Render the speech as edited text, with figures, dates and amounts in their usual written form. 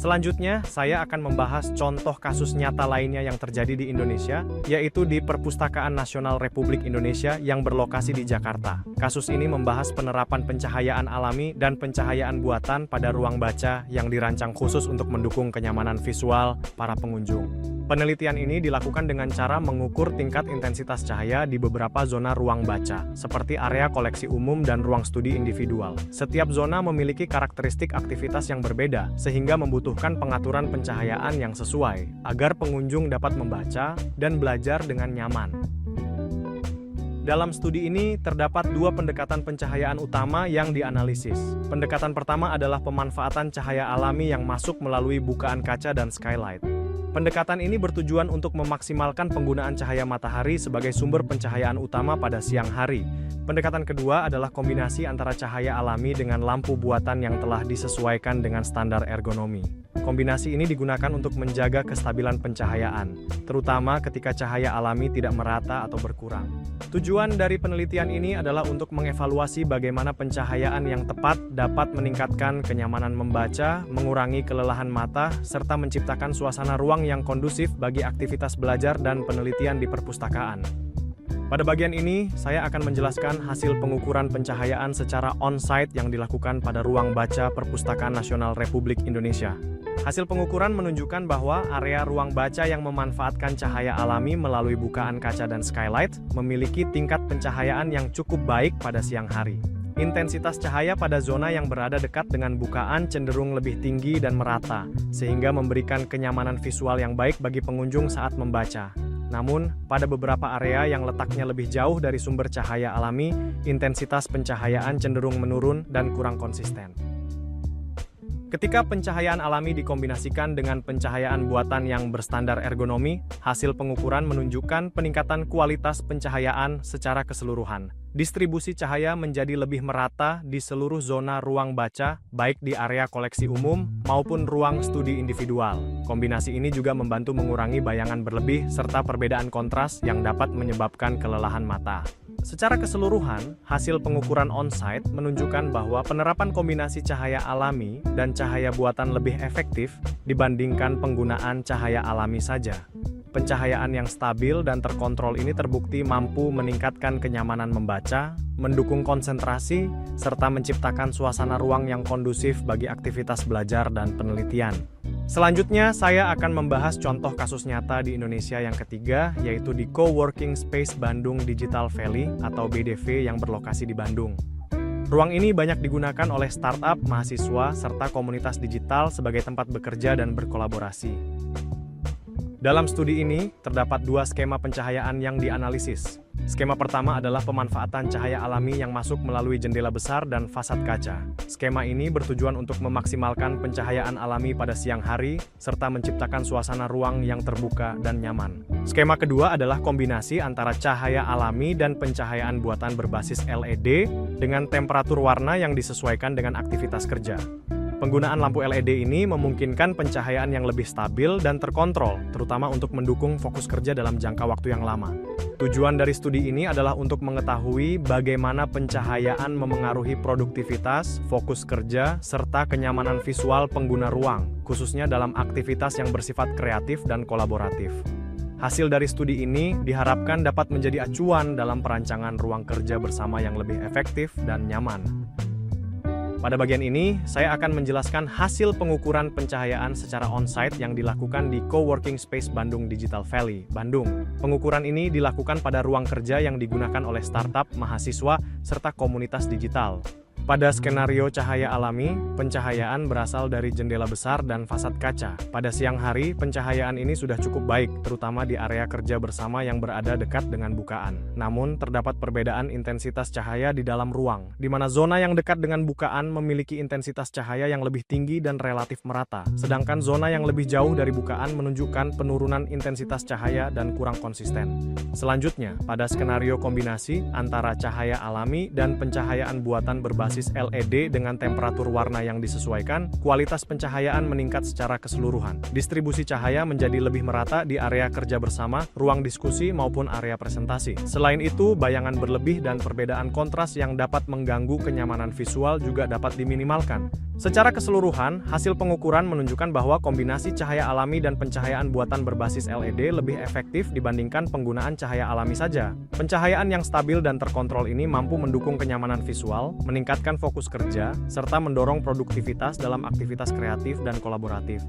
Selanjutnya, saya akan membahas contoh kasus nyata lainnya yang terjadi di Indonesia, yaitu di Perpustakaan Nasional Republik Indonesia yang berlokasi di Jakarta. Kasus ini membahas penerapan pencahayaan alami dan pencahayaan buatan pada ruang baca yang dirancang khusus untuk mendukung kenyamanan visual para pengunjung. Penelitian ini dilakukan dengan cara mengukur tingkat intensitas cahaya di beberapa zona ruang baca, seperti area koleksi umum dan ruang studi individual. Setiap zona memiliki karakteristik aktivitas yang berbeda, sehingga membutuhkan pengaturan pencahayaan yang sesuai, agar pengunjung dapat membaca dan belajar dengan nyaman. Dalam studi ini, terdapat dua pendekatan pencahayaan utama yang dianalisis. Pendekatan pertama adalah pemanfaatan cahaya alami yang masuk melalui bukaan kaca dan skylight. Pendekatan ini bertujuan untuk memaksimalkan penggunaan cahaya matahari sebagai sumber pencahayaan utama pada siang hari. Pendekatan kedua adalah kombinasi antara cahaya alami dengan lampu buatan yang telah disesuaikan dengan standar ergonomi. Kombinasi ini digunakan untuk menjaga kestabilan pencahayaan, terutama ketika cahaya alami tidak merata atau berkurang. Tujuan dari penelitian ini adalah untuk mengevaluasi bagaimana pencahayaan yang tepat dapat meningkatkan kenyamanan membaca, mengurangi kelelahan mata, serta menciptakan suasana ruang yang kondusif bagi aktivitas belajar dan penelitian di perpustakaan. Pada bagian ini, saya akan menjelaskan hasil pengukuran pencahayaan secara on-site yang dilakukan pada ruang baca Perpustakaan Nasional Republik Indonesia. Hasil pengukuran menunjukkan bahwa area ruang baca yang memanfaatkan cahaya alami melalui bukaan kaca dan skylight memiliki tingkat pencahayaan yang cukup baik pada siang hari. Intensitas cahaya pada zona yang berada dekat dengan bukaan cenderung lebih tinggi dan merata, sehingga memberikan kenyamanan visual yang baik bagi pengunjung saat membaca. Namun, pada beberapa area yang letaknya lebih jauh dari sumber cahaya alami, intensitas pencahayaan cenderung menurun dan kurang konsisten. Ketika pencahayaan alami dikombinasikan dengan pencahayaan buatan yang berstandar ergonomi, hasil pengukuran menunjukkan peningkatan kualitas pencahayaan secara keseluruhan. Distribusi cahaya menjadi lebih merata di seluruh zona ruang baca, baik di area koleksi umum maupun ruang studi individual. Kombinasi ini juga membantu mengurangi bayangan berlebih serta perbedaan kontras yang dapat menyebabkan kelelahan mata. Secara keseluruhan, hasil pengukuran on-site menunjukkan bahwa penerapan kombinasi cahaya alami dan cahaya buatan lebih efektif dibandingkan penggunaan cahaya alami saja. Pencahayaan yang stabil dan terkontrol ini terbukti mampu meningkatkan kenyamanan membaca, mendukung konsentrasi, serta menciptakan suasana ruang yang kondusif bagi aktivitas belajar dan penelitian. Selanjutnya, saya akan membahas contoh kasus nyata di Indonesia yang ketiga, yaitu di Coworking Space Bandung Digital Valley atau BDV yang berlokasi di Bandung. Ruang ini banyak digunakan oleh startup, mahasiswa, serta komunitas digital sebagai tempat bekerja dan berkolaborasi. Dalam studi ini, terdapat dua skema pencahayaan yang dianalisis. Skema pertama adalah pemanfaatan cahaya alami yang masuk melalui jendela besar dan fasad kaca. Skema ini bertujuan untuk memaksimalkan pencahayaan alami pada siang hari, serta menciptakan suasana ruang yang terbuka dan nyaman. Skema kedua adalah kombinasi antara cahaya alami dan pencahayaan buatan berbasis LED dengan temperatur warna yang disesuaikan dengan aktivitas kerja. Penggunaan lampu LED ini memungkinkan pencahayaan yang lebih stabil dan terkontrol, terutama untuk mendukung fokus kerja dalam jangka waktu yang lama. Tujuan dari studi ini adalah untuk mengetahui bagaimana pencahayaan memengaruhi produktivitas, fokus kerja, serta kenyamanan visual pengguna ruang, khususnya dalam aktivitas yang bersifat kreatif dan kolaboratif. Hasil dari studi ini diharapkan dapat menjadi acuan dalam perancangan ruang kerja bersama yang lebih efektif dan nyaman. Pada bagian ini, saya akan menjelaskan hasil pengukuran pencahayaan secara on-site yang dilakukan di Coworking Space Bandung Digital Valley, Bandung. Pengukuran ini dilakukan pada ruang kerja yang digunakan oleh startup, mahasiswa, serta komunitas digital. Pada skenario cahaya alami, pencahayaan berasal dari jendela besar dan fasad kaca. Pada siang hari, pencahayaan ini sudah cukup baik, terutama di area kerja bersama yang berada dekat dengan bukaan. Namun, terdapat perbedaan intensitas cahaya di dalam ruang, di mana zona yang dekat dengan bukaan memiliki intensitas cahaya yang lebih tinggi dan relatif merata, sedangkan zona yang lebih jauh dari bukaan menunjukkan penurunan intensitas cahaya dan kurang konsisten. Selanjutnya, pada skenario kombinasi antara cahaya alami dan pencahayaan buatan berbasis berbasis LED dengan temperatur warna yang disesuaikan, kualitas pencahayaan meningkat secara keseluruhan. Distribusi cahaya menjadi lebih merata di area kerja bersama, ruang diskusi, maupun area presentasi. Selain itu, bayangan berlebih dan perbedaan kontras yang dapat mengganggu kenyamanan visual juga dapat diminimalkan. Secara keseluruhan, hasil pengukuran menunjukkan bahwa kombinasi cahaya alami dan pencahayaan buatan berbasis LED lebih efektif dibandingkan penggunaan cahaya alami saja. Pencahayaan yang stabil dan terkontrol ini mampu mendukung kenyamanan visual, meningkatkan fokus kerja, serta mendorong produktivitas dalam aktivitas kreatif dan kolaboratif.